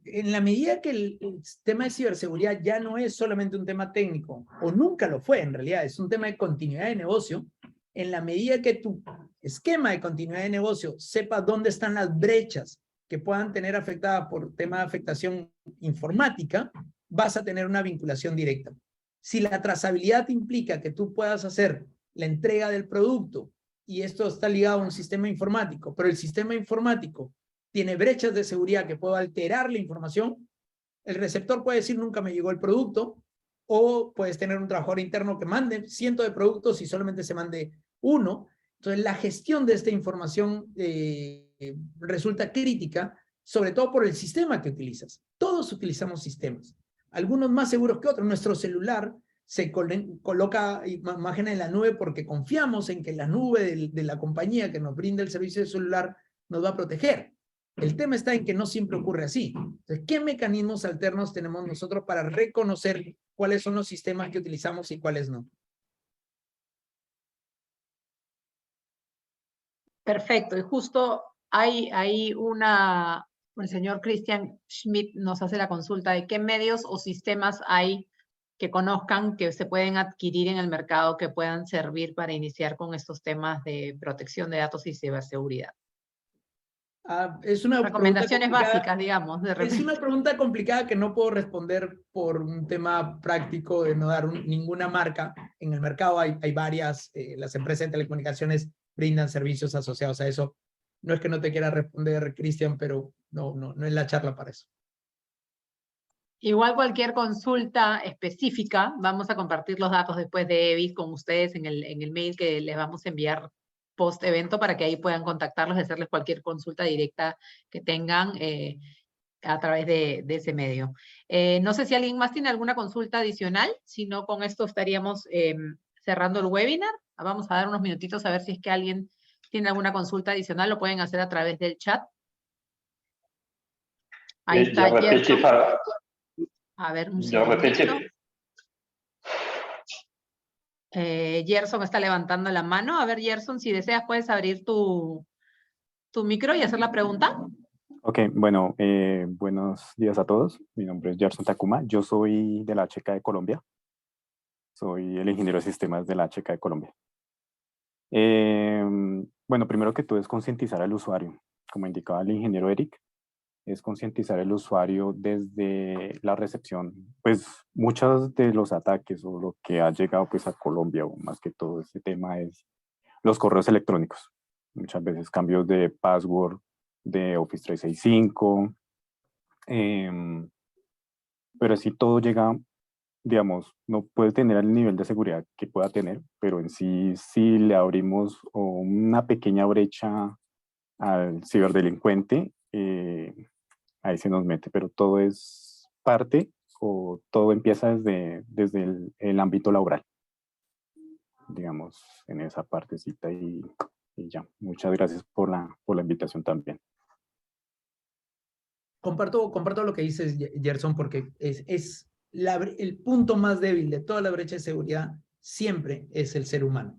En la medida que el tema de ciberseguridad ya no es solamente un tema técnico, o nunca lo fue en realidad, es un tema de continuidad de negocio, en la medida que tu esquema de continuidad de negocio sepa dónde están las brechas que puedan tener afectada por tema de afectación informática, vas a tener una vinculación directa. Si la trazabilidad implica que tú puedas hacer la entrega del producto y esto está ligado a un sistema informático, pero el sistema informático tiene brechas de seguridad que puede alterar la información, el receptor puede decir nunca me llegó el producto, o puedes tener un trabajador interno que mande cientos de productos y solamente se mande uno. Entonces la gestión de esta información resulta crítica, sobre todo por el sistema que utilizas. Todos utilizamos sistemas, algunos más seguros que otros. Nuestro celular se coloca imágenes en la nube porque confiamos en que la nube de la compañía que nos brinda el servicio de celular nos va a proteger. El tema está en que no siempre ocurre así. Entonces, ¿qué mecanismos alternos tenemos nosotros para reconocer cuáles son los sistemas que utilizamos y cuáles no? Perfecto, y justo hay el señor Christian Schmidt nos hace la consulta de qué medios o sistemas hay que conozcan que se pueden adquirir en el mercado que puedan servir para iniciar con estos temas de protección de datos y ciberseguridad. Es una Recomendaciones pregunta complicada. básicas, digamos, de Es repente. una pregunta complicada que no puedo responder por un tema práctico de no dar ninguna marca. En el mercado hay varias, las empresas de telecomunicaciones brindan servicios asociados a eso. No es que no te quiera responder, Cristian, pero no es la charla para eso. Igual cualquier consulta específica, vamos a compartir los datos después de EVIS con ustedes en el mail que les vamos a enviar post evento para que ahí puedan contactarlos y hacerles cualquier consulta directa que tengan a través de ese medio. No sé si alguien más tiene alguna consulta adicional, si no con esto estaríamos cerrando el webinar. Vamos a dar unos minutitos a ver si es que alguien tiene alguna consulta adicional, lo pueden hacer a través del chat. Ahí está Gerson. A ver, un segundito. Gerson está levantando la mano. A ver, Gerson, si deseas puedes abrir tu micro y hacer la pregunta. Ok, bueno, buenos días a todos. Mi nombre es Gerson Takuma. Yo soy de la Checa de Colombia. Soy el ingeniero de sistemas de la Checa de Colombia. Bueno, primero que todo es concientizar al usuario. Como indicaba el ingeniero Eric, es concientizar al usuario desde la recepción. Pues muchos de los ataques o lo que ha llegado pues a Colombia, o más que todo este tema, es los correos electrónicos. Muchas veces cambios de password de Office 365, pero si todo llega, digamos, no puede tener el nivel de seguridad que pueda tener, pero en sí, si le abrimos una pequeña brecha al ciberdelincuente, ahí se nos mete, pero todo es parte o todo empieza desde el ámbito laboral, digamos, en esa partecita y ya. Muchas gracias por la invitación también. Comparto lo que dices, Gerson, porque el punto más débil de toda la brecha de seguridad siempre es el ser humano.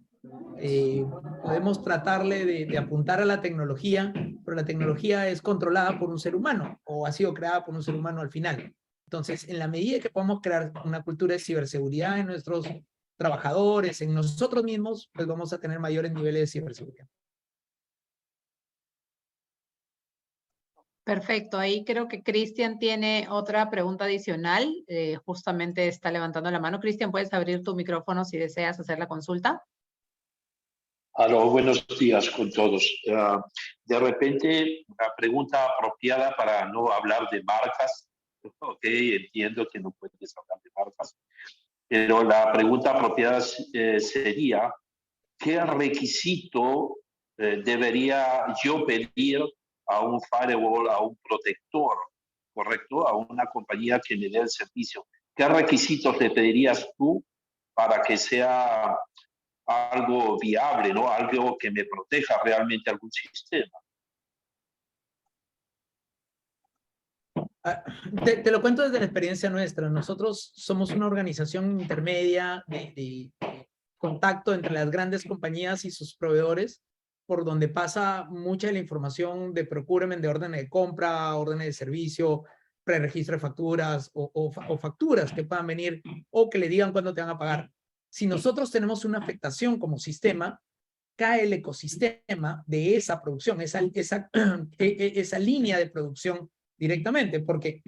Podemos tratarle de apuntar a la tecnología, pero la tecnología es controlada por un ser humano o ha sido creada por un ser humano al final. Entonces, en la medida que podamos crear una cultura de ciberseguridad en nuestros trabajadores, en nosotros mismos, pues vamos a tener mayores niveles de ciberseguridad. Perfecto, ahí creo que Cristian tiene otra pregunta adicional. Justamente está levantando la mano. Cristian, ¿puedes abrir tu micrófono si deseas hacer la consulta? Aló, buenos días con todos. De repente, una pregunta apropiada para no hablar de marcas. Ok, entiendo que no puedes hablar de marcas, pero la pregunta apropiada sería, ¿qué requisito debería yo pedir a un firewall, a un protector, correcto? A una compañía que me dé el servicio. ¿Qué requisitos le pedirías tú para que sea algo viable, ¿no? Algo que me proteja realmente algún sistema? Te lo cuento desde la experiencia nuestra. Nosotros somos una organización intermedia de contacto entre las grandes compañías y sus proveedores, por donde pasa mucha de la información de procurement, de órdenes de compra, órdenes de servicio, preregistro de facturas o facturas que puedan venir o que le digan cuándo te van a pagar. Si nosotros tenemos una afectación como sistema, cae el ecosistema de esa producción, esa línea de producción directamente, porque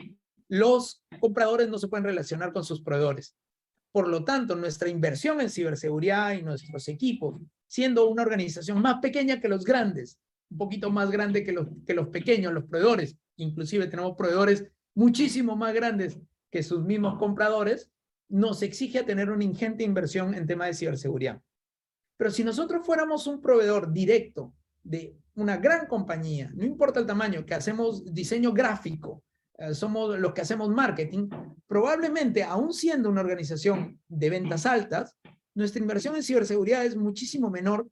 los compradores no se pueden relacionar con sus proveedores. Por lo tanto, nuestra inversión en ciberseguridad y nuestros equipos, siendo una organización más pequeña que los grandes, un poquito más grande que los pequeños, los proveedores, inclusive tenemos proveedores muchísimo más grandes que sus mismos compradores, nos exige tener una ingente inversión en tema de ciberseguridad. Pero si nosotros fuéramos un proveedor directo de una gran compañía, no importa el tamaño, que hacemos diseño gráfico, somos los que hacemos marketing, probablemente, aún siendo una organización de ventas altas, nuestra inversión en ciberseguridad es muchísimo menor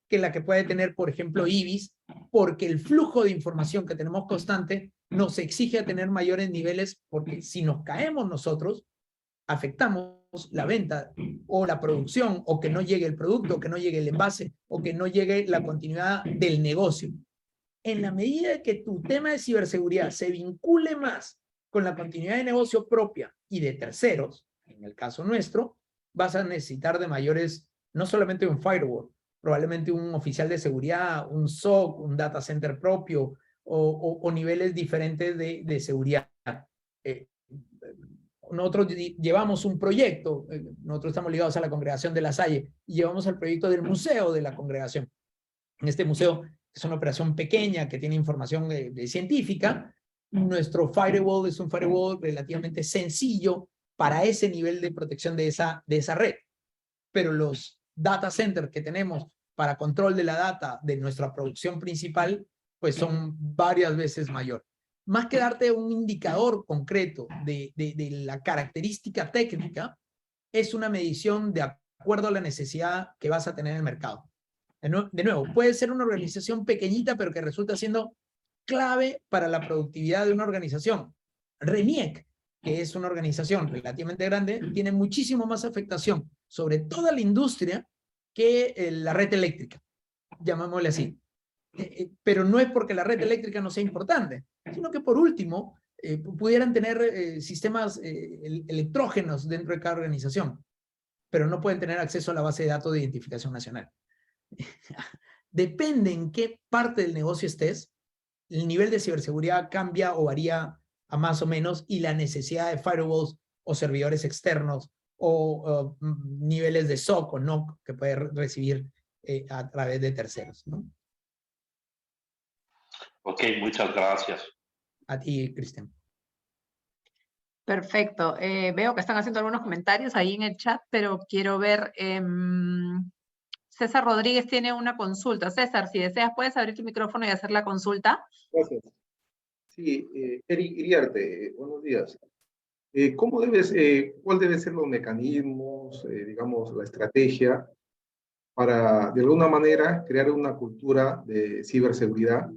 que la que puede tener, por ejemplo, IBIS, porque el flujo de información que tenemos constante nos exige a tener mayores niveles, porque si nos caemos nosotros, afectamos la venta o la producción, o que no llegue el producto, o que no llegue el envase, o que no llegue la continuidad del negocio. En la medida que tu tema de ciberseguridad se vincule más con la continuidad de negocio propia y de terceros, en el caso nuestro, vas a necesitar de mayores, no solamente un firewall, probablemente un oficial de seguridad, un SOC, un data center propio, o niveles diferentes de seguridad. Nosotros llevamos un proyecto, nosotros estamos ligados a la Congregación de La Salle, y llevamos el proyecto del museo de la congregación. En este museo es una operación pequeña que tiene información científica. Nuestro firewall es un firewall relativamente sencillo para ese nivel de protección de esa red. Pero los data centers que tenemos para control de la data de nuestra producción principal, pues son varias veces mayor. Más que darte un indicador concreto de la característica técnica, es una medición de acuerdo a la necesidad que vas a tener en el mercado. De nuevo, puede ser una organización pequeñita, pero que resulta siendo clave para la productividad de una organización. RENIEC, que es una organización relativamente grande, tiene muchísimo más afectación sobre toda la industria que la red eléctrica, llamémosle así. Pero no es porque la red eléctrica no sea importante, sino que por último pudieran tener sistemas electrógenos dentro de cada organización, pero no pueden tener acceso a la base de datos de identificación nacional. Depende en qué parte del negocio estés, el nivel de ciberseguridad cambia o varía a más o menos, y la necesidad de firewalls o servidores externos o niveles de SOC o NOC que puede recibir a través de terceros, ¿no? Ok, muchas gracias. A ti, Cristian. Perfecto. Veo que están haciendo algunos comentarios ahí en el chat, pero quiero ver... César Rodríguez tiene una consulta. César, si deseas, puedes abrir tu micrófono y hacer la consulta. Gracias. Sí, Eric Iriarte, buenos días. ¿Cuál deben ser los mecanismos, digamos, la estrategia para, de alguna manera, crear una cultura de ciberseguridad?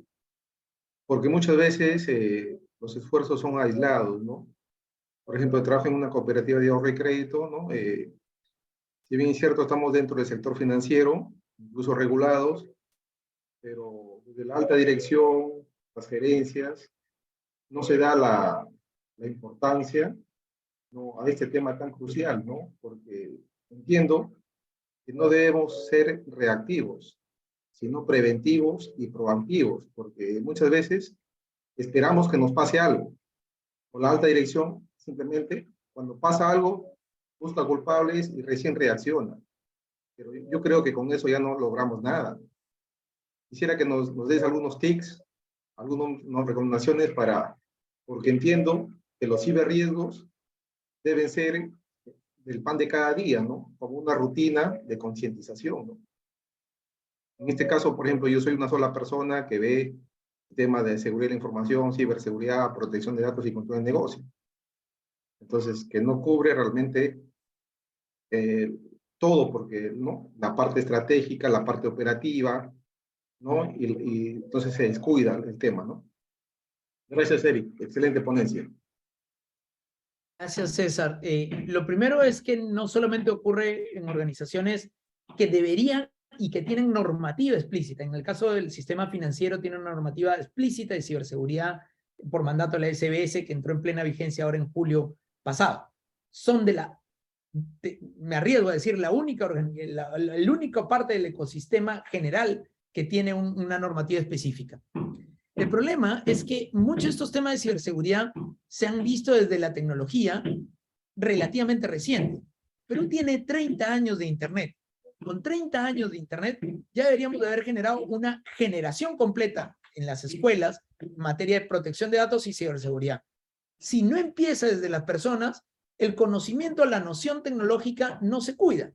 Porque muchas veces los esfuerzos son aislados, ¿no? Por ejemplo, trabajo en una cooperativa de ahorro y crédito, ¿no? Si bien es cierto, estamos dentro del sector financiero, incluso regulados, pero desde la alta dirección, las gerencias, no se da la importancia, ¿no?, a este tema tan crucial, ¿no? Porque entiendo que no debemos ser reactivos, sino preventivos y proactivos, porque muchas veces esperamos que nos pase algo. O la alta dirección, simplemente, cuando pasa algo, busca culpables y recién reacciona. Pero yo creo que con eso ya no logramos nada. Quisiera que nos des algunos tips, algunas recomendaciones porque entiendo que los ciberriesgos deben ser del pan de cada día, ¿no? Como una rutina de concientización, ¿no? En este caso, por ejemplo, yo soy una sola persona que ve el tema de seguridad de la información, ciberseguridad, protección de datos y control de negocio. Entonces, que no cubre realmente todo, porque, ¿no?, la parte estratégica, la parte operativa, ¿no? Y entonces se descuida el tema, ¿no? Gracias, Eric. Excelente ponencia. Gracias, César. Lo primero es que no solamente ocurre en organizaciones que deberían y que tienen normativa explícita. En el caso del sistema financiero tiene una normativa explícita de ciberseguridad por mandato de la SBS que entró en plena vigencia ahora en julio pasado. Son me arriesgo a decir, la única parte del ecosistema general que tiene una normativa específica. El problema es que muchos de estos temas de ciberseguridad se han visto desde la tecnología relativamente reciente. Perú tiene 30 años de Internet. Con 30 años de Internet ya deberíamos de haber generado una generación completa en las escuelas en materia de protección de datos y ciberseguridad. Si no empieza desde las personas, el conocimiento, la noción tecnológica no se cuida.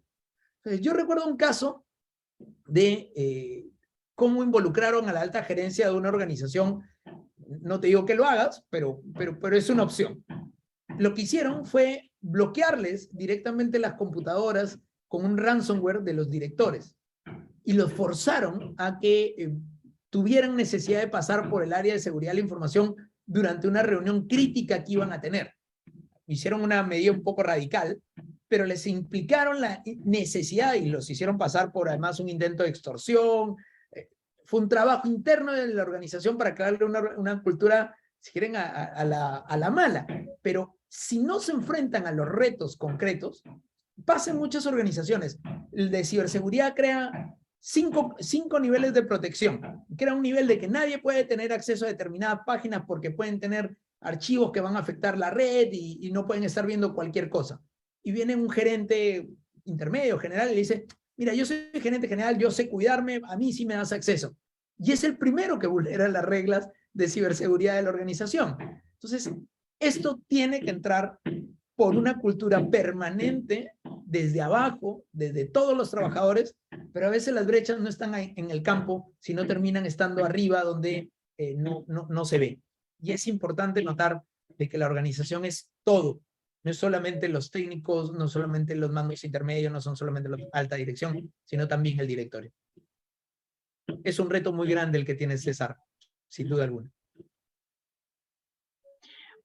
Entonces, yo recuerdo un caso de cómo involucraron a la alta gerencia de una organización. No te digo que lo hagas, pero es una opción. Lo que hicieron fue bloquearles directamente las computadoras con un ransomware de los directores y los forzaron a que tuvieran necesidad de pasar por el área de seguridad de la información durante una reunión crítica que iban a tener. Hicieron una medida un poco radical, pero les implicaron la necesidad y los hicieron pasar por además un intento de extorsión. Fue un trabajo interno de la organización para crearle una cultura, si quieren, a la mala. Pero si no se enfrentan a los retos concretos, pasa en muchas organizaciones. El de ciberseguridad crea cinco niveles de protección, que era un nivel de que nadie puede tener acceso a determinadas páginas porque pueden tener archivos que van a afectar la red y no pueden estar viendo cualquier cosa. Y viene un gerente intermedio, general, y le dice, mira, yo soy gerente general, yo sé cuidarme, a mí sí me das acceso. Y es el primero que vulnera las reglas de ciberseguridad de la organización. Entonces, esto tiene que entrar por una cultura permanente desde abajo, desde todos los trabajadores, pero a veces las brechas no están en el campo, sino terminan estando arriba donde no se ve. Y es importante notar de que la organización es todo, no es solamente los técnicos, no solamente los mandos intermedios, no son solamente la alta dirección, sino también el directorio. Es un reto muy grande el que tiene César, sin duda alguna.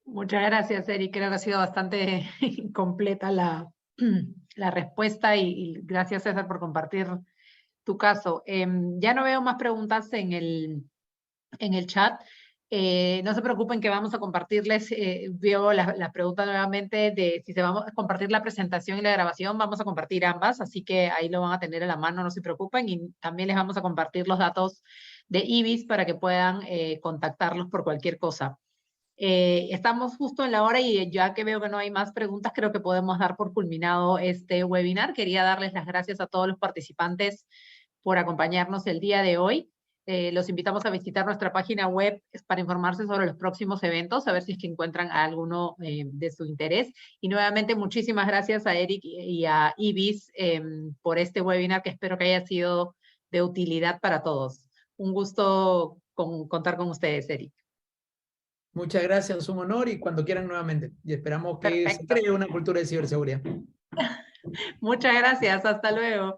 Muchas gracias, Eric. Creo que ha sido bastante completa la respuesta y gracias, César, por compartir tu caso. Ya no veo más preguntas en el chat. No se preocupen que vamos a compartirles, veo las preguntas nuevamente de si se vamos a compartir la presentación y la grabación, vamos a compartir ambas, así que ahí lo van a tener a la mano, no se preocupen, y también les vamos a compartir los datos de IBIS para que puedan contactarlos por cualquier cosa. Estamos justo en la hora y ya que veo que no hay más preguntas, creo que podemos dar por culminado este webinar. Quería darles las gracias a todos los participantes por acompañarnos el día de hoy. Los invitamos a visitar nuestra página web para informarse sobre los próximos eventos, a ver si es que encuentran alguno de su interés. Y nuevamente, muchísimas gracias a Eric y a IBIS por este webinar que espero que haya sido de utilidad para todos. Un gusto contar con ustedes, Eric. Muchas gracias, un honor y cuando quieran nuevamente. Y esperamos que se Perfecto. cree una cultura de ciberseguridad. Muchas gracias, hasta luego.